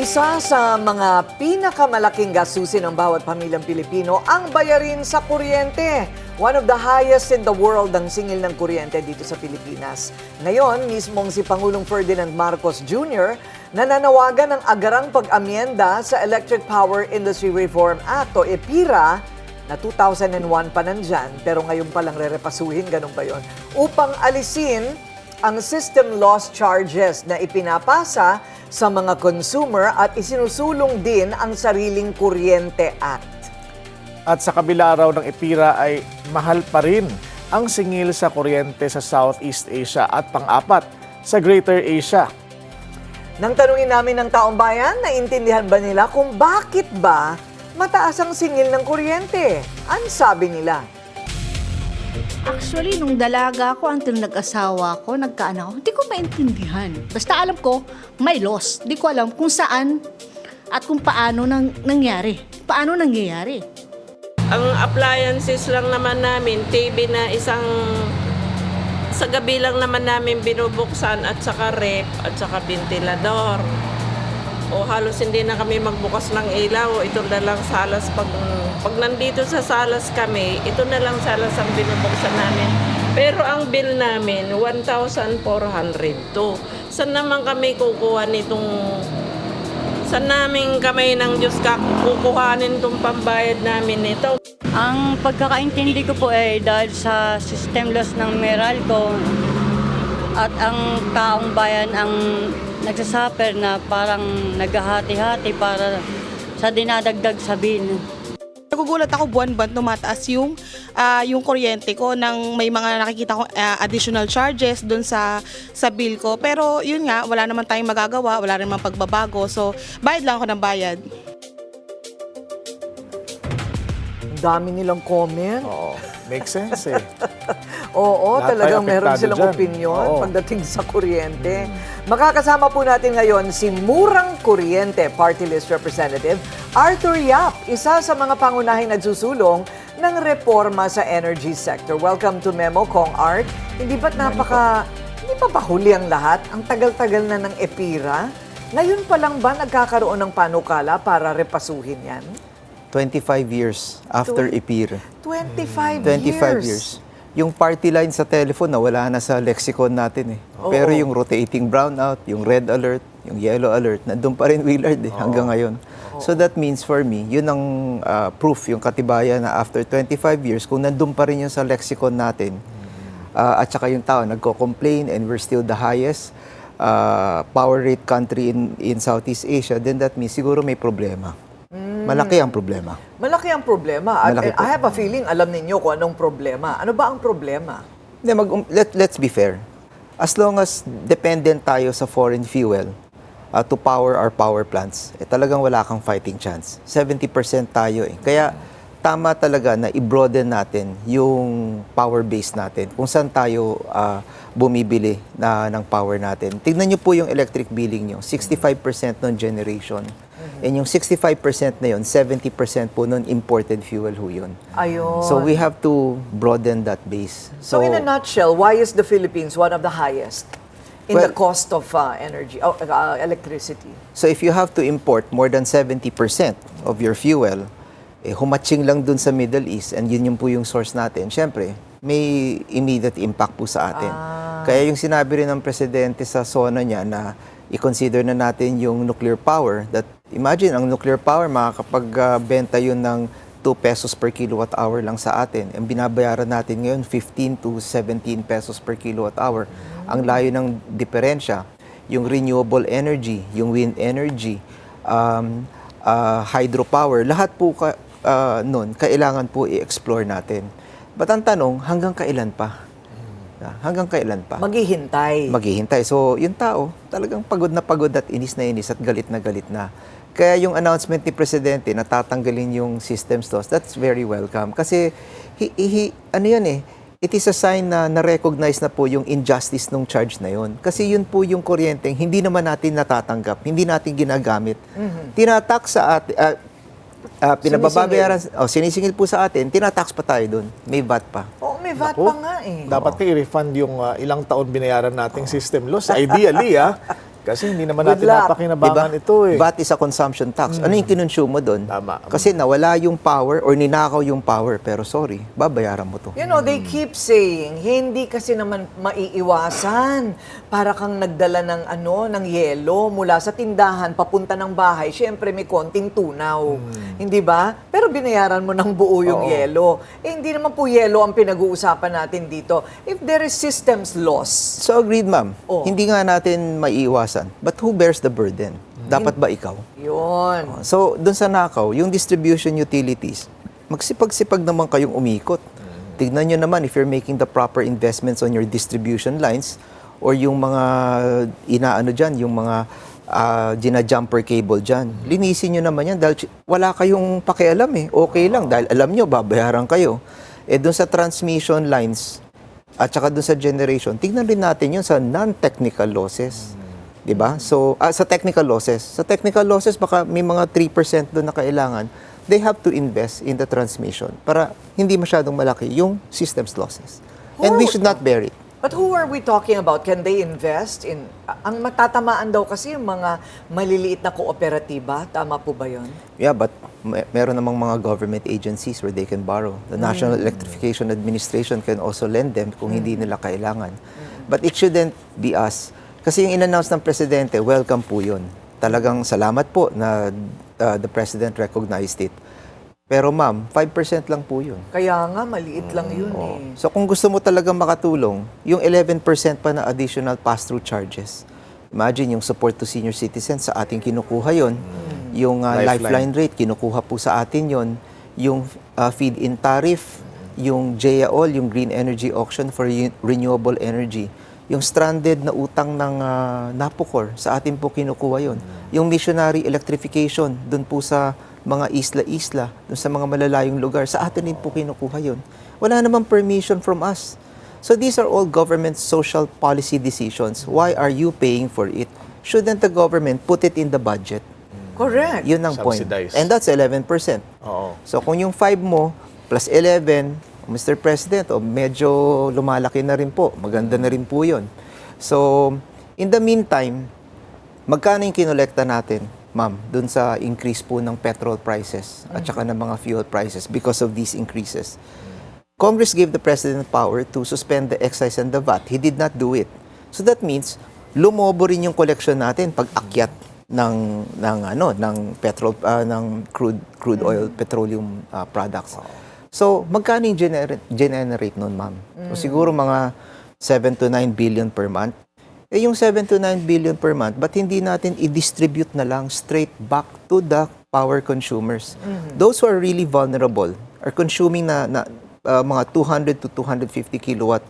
Isa sa mga pinakamalaking gastusin ng bawat pamilyang Pilipino ang bayarin sa kuryente. One of the highest in the world ang singil ng kuryente dito sa Pilipinas. Ngayon, mismong si Pangulong Ferdinand Marcos Jr. nananawagan ng agarang pag-amyenda sa Electric Power Industry Reform Act o EPIRA na 2001 pa nandyan, pero ngayon palang re-repasuhin, ganun ba yun? Upang alisin ang system loss charges na ipinapasa sa mga consumer at isinusulong din ang Sariling Kuryente Act. At sa kabila raw ng EPIRA ay mahal pa rin ang singil sa kuryente sa Southeast Asia at pang-apat sa Greater Asia. Nang tanungin namin ng taong bayan, naintindihan ba nila kung bakit ba mataas ang singil ng kuryente? Ang sabi nila? Actually, nung dalaga ako, until nag-asawa ako, nagkaanak ako, hindi ko maintindihan. Basta alam ko, may loss. Hindi ko alam kung saan at kung paano nangyari. Paano nangyayari? Ang appliances lang naman namin, TV na isang sa gabi lang naman namin binubuksan at saka rep at saka ventilador. O halos hindi na kami magbukas ng ilaw, ito na lang salas pag nandito sa salas kami, ito na lang salas ang binubuksan namin. Pero ang bill namin 1,402. Saan naman kami kukuha nitong saan namin kamay ng Diyos kukuhanin itong pambayad namin nito? Ang pagkakaintindi ko po ay dahil sa system loss ng Meralco at ang taong bayan ang nagsasuffer na parang naghahati-hati para sa dinadagdag sa bill. Nagugulat ako buwan-buwan tumataas yung kuryente ko nang may mga nakikita ko additional charges doon sa bill ko. Pero yun nga, wala naman tayong magagawa, wala naman pagbabago. So, bayad lang ako ng bayad. Ang dami nilang comment. Oo, makes sense eh. Oo, Lahat talagang tayo meron apektado silang dyan. opinion Oo. pagdating sa kuryente. Makakasama po natin ngayon si Murang Kuryente Party List Representative Arthur Yap, isa sa mga pangunahing nagsusulong ng reforma sa energy sector. Welcome to Memo, Kong Art. Hindi ba ba huli ang lahat? Ang tagal-tagal na ng EPIRA. Ngayon pa lang ba nagkakaroon ng panukala para repasuhin yan? 25 years after EPIRA. 25 years. Yung party line sa telephone na wala na sa lexicon natin eh. Oo. Pero yung rotating brownout, yung red alert, yung yellow alert, nandun pa rin, Willard eh, hanggang ngayon. So that means for me, yun ang proof, yung katibayan na after 25 years, kung nandun pa rin yun sa lexicon natin, at saka yung tao nagko-complain and we're still the highest power rate country in Southeast Asia, then that means siguro may problema. Malaki ang problema. Malaki ang problema. At Malaki po. I have a feeling alam ninyo kung anong problema. Ano ba ang problema? Hindi, let's be fair. As long as dependent tayo sa foreign fuel to power our power plants, talagang wala kang fighting chance. 70% tayo eh. Kaya tama talaga na i-broaden natin yung power base natin. Kung saan tayo bumibili ng power natin. Tignan nyo po yung electric billing nyo. 65% ng generation. And yung 65% na yun, 70% po nun imported fuel ho yun. Ayun. So we have to broaden that base. So in a nutshell, why is the Philippines one of the highest in the Well, cost of electricity? So if you have to import more than 70% of your fuel, humatching lang dun sa Middle East, and yun yung po yung source natin, syempre, may immediate impact po sa atin. Kaya yung sinabi rin ng Presidente sa SONA niya na i-consider na natin yung nuclear power, that imagine, ang nuclear power, makakapagbenta yun ng 2 pesos per kilowatt hour lang sa atin. Ang binabayaran natin ngayon, 15 to 17 pesos per kilowatt hour. Ang layo ng diferensya, yung renewable energy, yung wind energy, hydropower, lahat po nun, kailangan po i-explore natin. But ang tanong, hanggang kailan pa? Hanggang kailan pa? Maghihintay. Maghihintay. So, yung tao, talagang pagod at inis at galit na galit na. Kaya yung announcement ni Presidente na tatanggalin yung systems loss, that's very welcome. Kasi, ano yan eh, it is a sign na na-recognize na po yung injustice ng charge na yun. Kasi yun po yung kuryenteng hindi naman natin natatanggap, hindi natin ginagamit. Tinatak sa atin, pinababayaran, sinisingil po sa atin, tinatax pa tayo doon. May VAT pa. Oo, may VAT Naku, pa nga eh. Dapat i-refund yung ilang taon binayaran nating system loss. Ideally, Kasi hindi naman Good natin luck. napakinabangan Diba? ito eh. VAT is a consumption tax. Ano yung kinonsume mo doon? Tama. Kasi nawala yung power or ninakaw yung power. Pero sorry, babayaran mo to. You know, they keep saying, hindi kasi naman maiiwasan. Para kang nagdala ng yelo mula sa tindahan papunta ng bahay. Siyempre may konting tunaw. Hindi ba? Pero binayaran mo ng buo yung yelo. Eh, hindi naman po yelo ang pinag-uusapan natin dito. If there is systems loss, So agreed, ma'am. Oh. Hindi nga natin maiiwasan. But who bears the burden? Dapat ba ikaw? yun. So, doon sa nakaw, yung distribution utilities, magsipag-sipag naman kayong umikot. Tignan nyo naman if you're making the proper investments on your distribution lines or yung mga inaano dyan, yung mga gina-jumper cable dyan. Linisin nyo naman yan dahil wala kayong pakialam eh. Okay lang dahil alam nyo, babayaran kayo. Eh, doon sa transmission lines at saka doon sa generation, tignan rin natin yun sa non-technical losses. 'Di ba? So, sa technical losses. Sa technical losses, baka may mga 3% doon na kailangan. They have to invest in the transmission para hindi masyadong malaki yung systems losses. And we should not bear it. But who are we talking about? Can they invest in... Ang matatamaan daw kasi yung mga maliliit na kooperatiba. Tama po ba yun? Yeah, but meron namang mga government agencies where they can borrow. The National Electrification Administration can also lend them kung hindi nila kailangan. But it shouldn't be us. Kasi yung in-announce ng Presidente, welcome po yun. Talagang salamat po na the President recognized it. Pero ma'am, 5% lang po yun. Kaya nga, maliit lang yun eh. So kung gusto mo talagang makatulong, yung 11% pa na additional pass-through charges. Imagine yung support to senior citizens, sa ating kinukuha yon. Yung lifeline rate, kinukuha po sa atin yon. Yung feed-in tariff, yung JAOL, yung Green Energy Auction for Renewable Energy. Yung stranded na utang ng Napocor, sa atin po kinukuha yon. Yung missionary electrification, dun po sa mga isla-isla, dun sa mga malalayong lugar, sa atin din po kinukuha yon. Wala namang permission from us. So these are all government social policy decisions. Why are you paying for it? Shouldn't the government put it in the budget? Correct. Yun ang point. Subsidized. And that's 11%. Oo. So kung yung 5 mo plus 11, Mr. President, medyo lumalaki na rin po. Maganda na rin po yun. So, in the meantime, magkano yung kinolekta natin, ma'am, dun sa increase po ng petrol prices at saka ng mga fuel prices because of these increases? Congress gave the President power to suspend the excise and the VAT. He did not do it. So that means, lumobo rin yung collection natin pag akyat ng petrol ng crude oil petroleum products. So, magkano yung generate nun, ma'am? So, siguro mga 7 to 9 billion per month. Eh, yung 7 to 9 billion per month, ba't hindi natin i-distribute na lang straight back to the power consumers? Those who are really vulnerable are consuming mga 200 to 250 kilowatt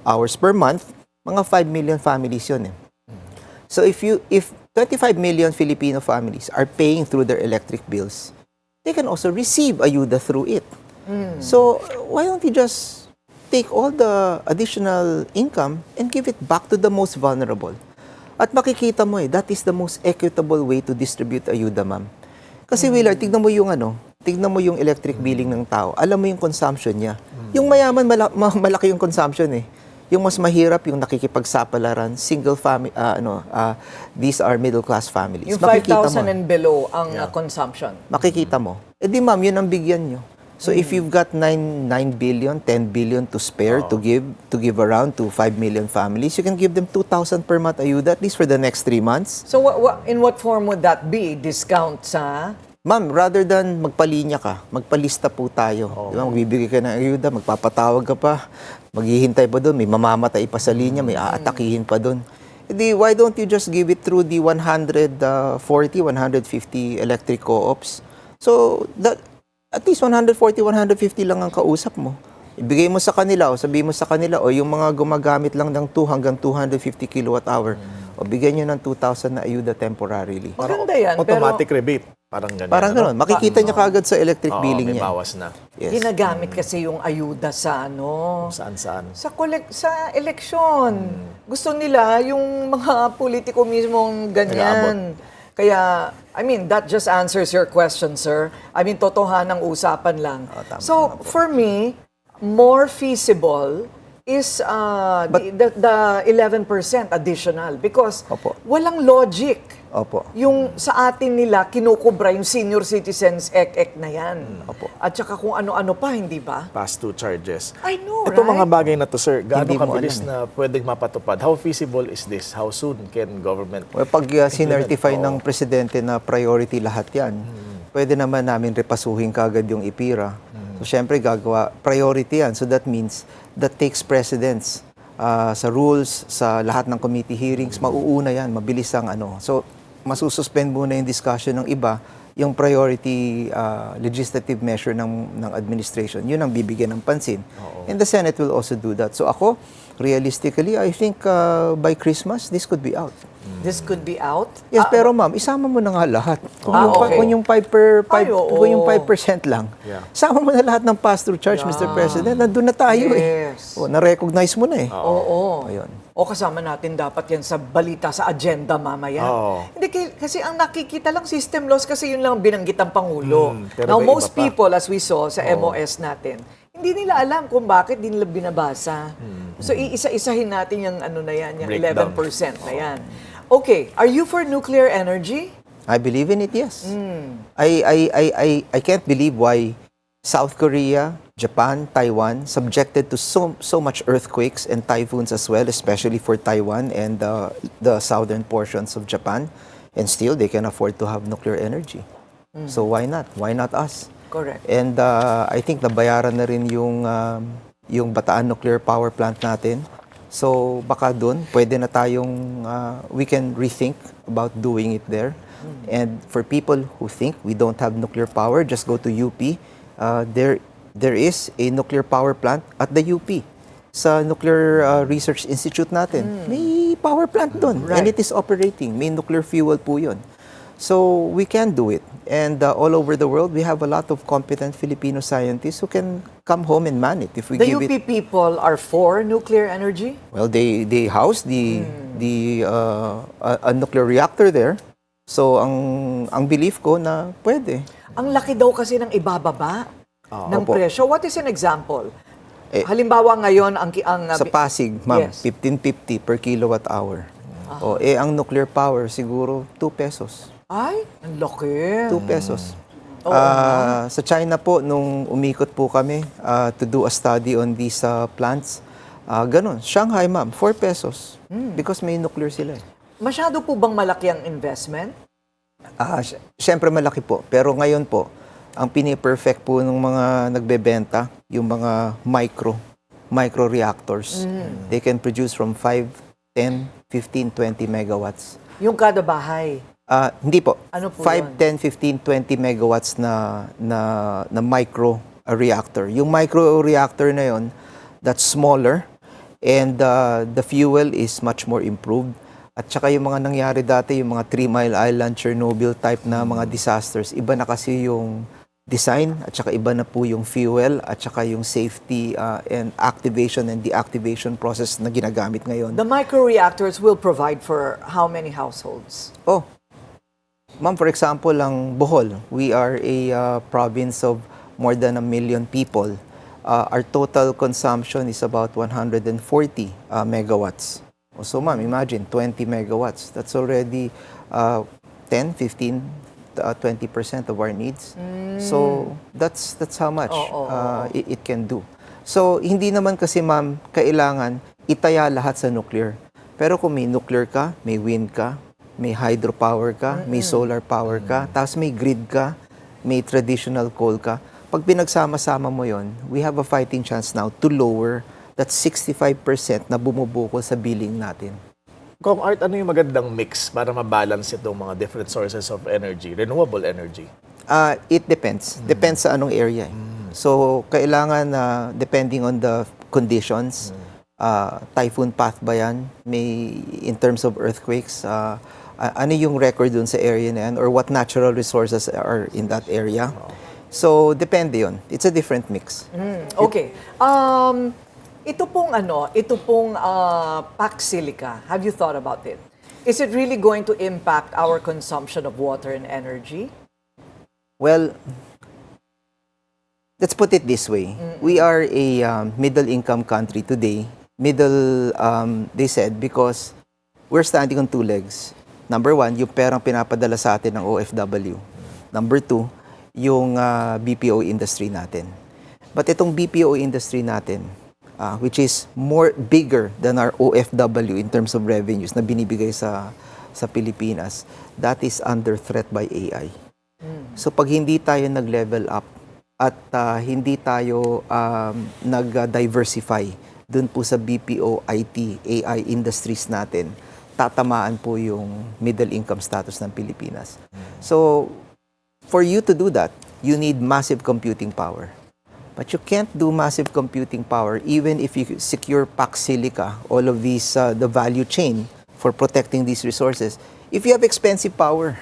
hours per month. Mga 5 million families yun eh. So, if 25 million Filipino families are paying through their electric bills, they can also receive ayuda through it. So, why don't you just take all the additional income and give it back to the most vulnerable? At makikita mo that is the most equitable way to distribute ayuda, ma'am. Kasi Willard, tignan mo yung electric billing ng tao. Alam mo yung consumption niya. Yung mayaman, malaki yung consumption eh. Yung mas mahirap, yung nakikipagsapalaran, single family, these are middle class families. Yung Makikita 5,000 mo. and below ang consumption. Makikita mo. Eh di ma'am, yun ang bigyan nyo. So if you've got 9 billion, 10 billion to spare to give around to 5 million families, you can give them 2,000 per month ayuda at least for the next 3 months. So in what form would that be? Discount sa... Ma'am, rather than magpalinya ka, magpalista po tayo. Di ba? Magbibigay ka ng ayuda, magpapatawag ka pa, maghihintay pa doon, may mamamatay pa sa linya, may aatakihin pa doon. Di, why don't you just give it through the 140, 150 electric co-ops? So, at least 140, 150 lang ang kausap mo. Ibigay mo sa kanila o sabihin mo sa kanila o yung mga gumagamit lang ng 2 hanggang 250 kilowatt hour o bigyan nyo ng 2,000 na ayuda temporarily. Maganda yan, Automatic rebate. Parang ganyan. Parang gano'n. Makikita niya kagad sa electric Oo, billing may niya. bawas na. Yes. Ginagamit kasi yung ayuda sa Saan-saan. sa eleksyon. Gusto nila yung mga politiko mismong ganyan. Kaya, I mean, that just answers your question, sir. I mean, totohanang usapan lang. Tama, So, for me, more feasible is the 11% additional because Opo. walang logic. Opo. Yung sa atin nila, kinukubra yung senior citizens ek na yan. Opo. At saka kung ano-ano pa, hindi ba? Past due charges. I know, Ito right? mga bagay na to, sir, gaano Hindi mo kabilis alam, na pwedeng mapatupad? How feasible is this? How soon can government Well, pag sinertify Oo. ng presidente na priority lahat yan, pwede naman namin repasuhin kagad yung IPIRA. So, syempre, priority yan. So, that means that takes precedence sa rules, sa lahat ng committee hearings. Mauuna yan, mabilis ang ano. So, masususpend muna yung discussion ng iba, yung priority legislative measure ng administration. Yun ang bibigyan ng pansin. And the Senate will also do that. So, ako, realistically, I think by Christmas, this could be out. This could be out? Yes, pero ma'am, isama mo na nga lahat. Kung, okay. kung yung 5 Ay, oo. kung yung 5% lang, Yeah. sama mo na lahat ng pass-through charge, Mr. President. Nandun na tayo Yes. eh. O, na-recognize mo na eh. Oo. Ayun. O kasama natin dapat yan sa balita, sa agenda mamaya. Oo. Hindi, kasi ang nakikita lang system loss kasi yun lang binanggit ang Pangulo. pero Now, may most iba pa. people, as we saw sa MOS natin, hindi nila alam kung bakit di nila binabasa. So, iisa-isahin natin yung ano na yan, yung Breakdown. 11% na yan. Okay, are you for nuclear energy? I believe in it, yes. I can't believe why South Korea, Japan, Taiwan, subjected to so much earthquakes and typhoons as well, especially for Taiwan and the southern portions of Japan, and still they can afford to have nuclear energy. So why not? Why not us? Correct. And I think nabayaran na rin yung Bataan Nuclear Power Plant natin. So baka doon, pwede na tayong, we can rethink about doing it there. And for people who think we don't have nuclear power, just go to UP. There is a nuclear power plant at the UP. Sa Nuclear Research Institute natin, may power plant doon. And Right. it is operating. May nuclear fuel po yun. So we can do it. And all over the world, we have a lot of competent Filipino scientists who can come home and man it if we The give UP it. people are for nuclear energy? Well, they house a nuclear reactor there. So ang belief ko na pwede. Ang laki daw kasi ng ibababa ng Opo. presyo. What is an example? Eh, Halimbawa ngayon, ang Sa Pasig, ma'am, Yes. 15.50 per kilowatt hour. O, ang nuclear power siguro 2 pesos. Ay, ang laki. 2 pesos. Oo, Sa China po, nung umikot po kami to do a study on these plants, ganun. Shanghai, ma'am, 4 pesos. Because may nuclear sila. Masyado po bang malaki ang investment? Siyempre malaki po. Pero ngayon po, ang pini-perfect po ng mga nagbebenta, yung mga micro reactors. They can produce from 5, 10, 15, 20 megawatts. Yung kada bahay. Hindi po. Ano po 5, 10, 15, 20 megawatts na micro reactor. Yung micro reactor na yon, that's smaller and the fuel is much more improved. At saka yung mga nangyari dati, yung mga 3 Mile Island, Chernobyl type na mga disasters, iba na kasi yung design at saka iba na po yung fuel at saka yung safety and activation and deactivation process na ginagamit ngayon. The microreactors will provide for how many households? Oh, ma'am, for example, ang Bohol, we are a province of more than 1 million people. Our total consumption is about 140 megawatts. So, ma'am, imagine 20 megawatts. That's already 10, 15, 20% of our needs. So, that's how much it can do. So, hindi naman kasi, ma'am, kailangan itaya lahat sa nuclear. Pero kung may nuclear ka, may wind ka, may hydropower ka, may solar power ka, tapos may grid ka, may traditional coal ka, pag pinagsama-sama mo yon, we have a fighting chance now to lower that 65% na bumubukol sa billing natin. Kung Art, ano yung magandang mix para mabalance itong mga different sources of energy, renewable energy? It depends. Depends sa anong area. So, kailangan depending on the conditions, typhoon path ba yan? May, in terms of earthquakes, ano yung record dun sa area na yan? Or what natural resources are in that area? So, depende yun. It's a different mix. Okay. Ito pong pack silica, have you thought about it? Is it really going to impact our consumption of water and energy? Well, let's put it this way. We are a middle-income country today. They said, because we're standing on two legs. Number one, yung perang pinapadala sa atin ng OFW. Number two, yung BPO industry natin. But itong BPO industry natin, which is bigger than our OFW in terms of revenues na binibigay sa Pilipinas, that is under threat by AI. So pag hindi tayo nag-level up at hindi tayo nag-diversify dun po sa BPO, IT, AI industries natin, tatamaan po yung middle income status ng Pilipinas. So for you to do that, you need massive computing power. But you can't do massive computing power even if you secure Pax Silica, all of these, the value chain for protecting these resources, if you have expensive power.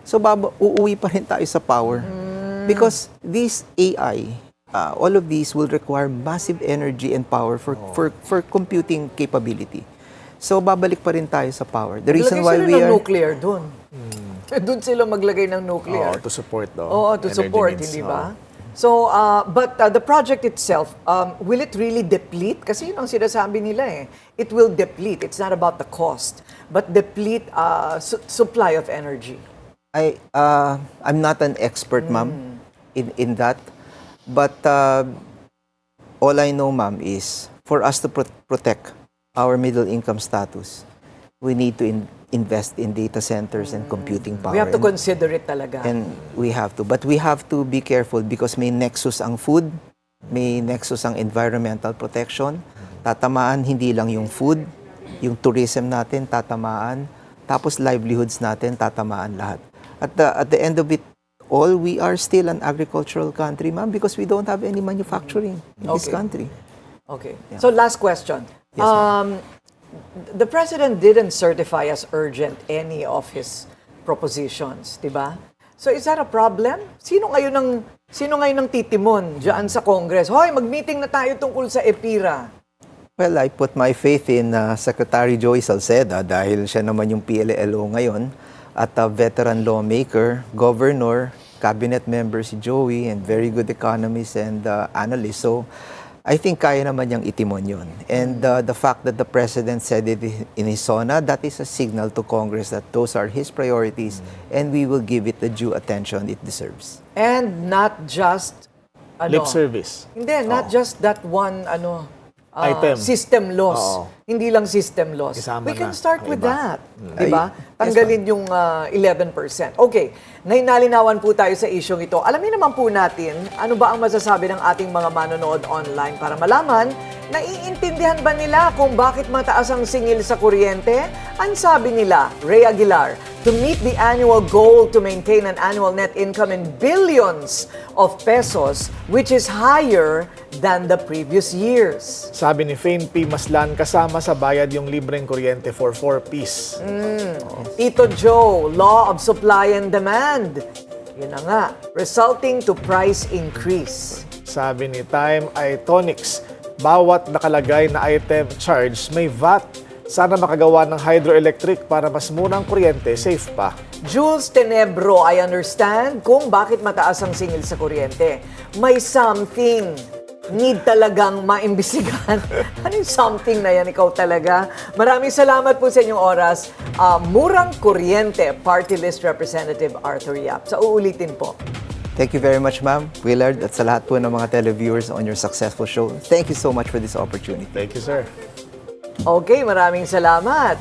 So uuwi pa rin tayo sa power. Because these AI, all of these will require massive energy and power for computing capability. So babalik pa rin tayo sa power. The reason why we ng are... nuclear doon. Doon sila maglagay ng nuclear. To support the Oo, to energy support, needs. hindi ba? So, but the project itself, will it really deplete? Kasi yun ang sinasabi nila eh. It will deplete. It's not about the cost, but deplete supply of energy. I'm not an expert, ma'am, in that. But all I know, ma'am, is for us to protect our middle income status, we need to invest in data centers and computing power. We have to consider it talaga. And we have to. But we have to be careful because may nexus ang food, may nexus ang environmental protection. Tatamaan hindi lang yung food, yung tourism natin tatamaan, tapos livelihoods natin tatamaan lahat. At the end of it all, we are still an agricultural country, ma'am, because we don't have any manufacturing in this country. Okay. So last question. Yes, ma'am. The president didn't certify as urgent any of his propositions, di ba? So is that a problem? Sino ngayon ang titimon diyan sa Congress? Hoy, mag-meeting na tayo tungkol sa EPIRA. Well, I put my faith in Secretary Joey Salceda dahil siya naman yung PLLO ngayon at a veteran lawmaker, governor, cabinet member si Joey, and very good economist and analyst. So I think kaya naman niyang itimon yun. And the fact that the president said it in his SONA, that is a signal to Congress that those are his priorities and we will give it the due attention it deserves. And not just Lip service. Hindi, not just that one Item. system loss. Oo. Hindi lang system loss. Isama We can na start ang with iba. that. Di ba? Tanggalin yung 11%. Okay, nalinawan po tayo sa isyong ito. Alamin naman po natin, ano ba ang masasabi ng ating mga manonood online para malaman, naiintindihan ba nila kung bakit mataas ang singil sa kuryente? Ang sabi nila, Ray Aguilar, to meet the annual goal to maintain an annual net income in billions of pesos, which is higher than the previous years. Sabi ni Fane P. Maslan, kasama sa bayad yung libreng kuryente for 4-piece. Tito Joe, law of supply and demand. Yun na nga, resulting to price increase. Sabi ni Time Itonics, bawat nakalagay na item charge may VAT. Sana makagawa ng hydroelectric para mas murang kuryente, safe pa. Jules Tenebro, I understand kung bakit mataas ang singil sa kuryente. May something need talagang maimbisigan. Ano yung something na yan? Ikaw talaga. Maraming salamat po sa inyong oras. Murang Kuryente, Party List Representative Arthur Yap. Sa uulitin po. Thank you very much, ma'am, Willard, at sa lahat po ng mga televiewers on your successful show. Thank you so much for this opportunity. Thank you, sir. Okay, maraming salamat.